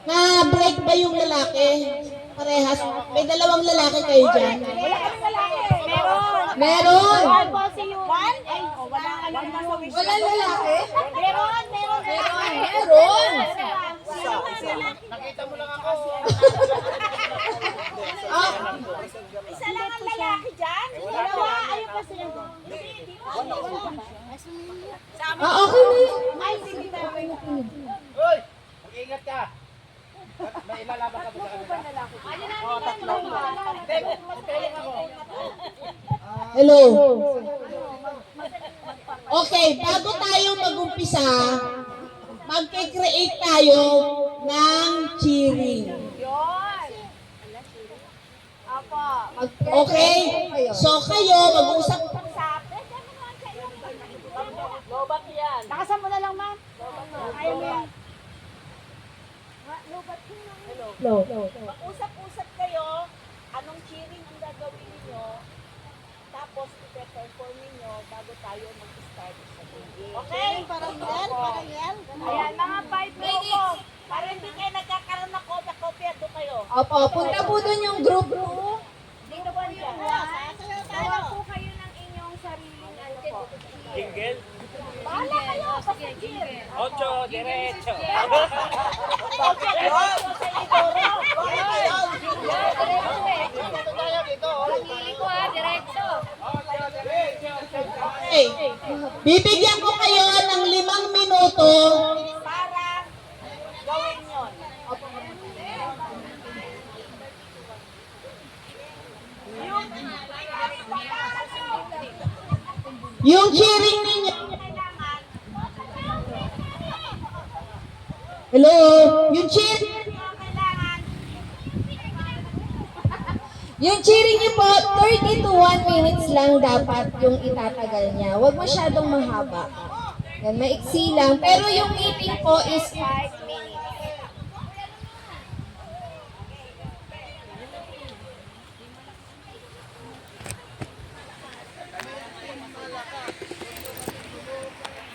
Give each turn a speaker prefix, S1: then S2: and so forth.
S1: Na-break ba yung lalaki? Parehas. May dalawang lalaki kayo dyan.
S2: Meron.
S1: Meron.
S2: One? Ay, wala ka lang nasa wish.
S3: Walang lalaki?
S2: Meron.
S3: Meron.
S4: Nakita mo lang ako.
S3: Ah,
S2: Isa lang ang lalaki dyan? Dalawa. Ayun pa sila.
S1: Okay na yun.
S2: Ay, sige na.
S4: Hoy! Mag-ingat ka. May ilalaban ka ba sa kanila? Tatlo. Hindi, magtulong ako.
S1: Hello. Okay, bago tayo mag-umpisa, magke-create tayo ng cheering.
S2: Yun. Apo.
S1: Okay? So kayo, mag-usap.
S2: Lobat yan. Lakasan mo na lang, ma'am. Ayaw mo yan.
S1: No.
S2: Mag-usap-usap kayo, anong cheering ang gagawin ninyo, tapos i-perform ninyo bago tayo mag-start sa game. Okay? Parang yan. Ayan, mga 5 minutes. Para hindi kayo nagkakaroon ng kopya-kopya, doon kayo.
S3: Opo, punta po doon yung group.
S2: Dito po dyan. Gawa po kayo ng inyong sariling ano po.
S4: Jingle?
S2: Bahala kayo, basta cheer.
S4: Ocho, diretso. Dito tayo, dito.
S1: Okay. Bibigyan ko kayo ng 5 minuto.
S2: Para gawin yun.
S1: Yung cheering ninyo.
S2: Kailangan,
S1: Hello? Yung cheering.
S2: kailangan,
S3: Yung cheering niyo po, 30 to 1 minutes lang dapat yung itatagal niya. Huwag masyadong mahaba. Yan, maiksi lang. Pero yung meeting po is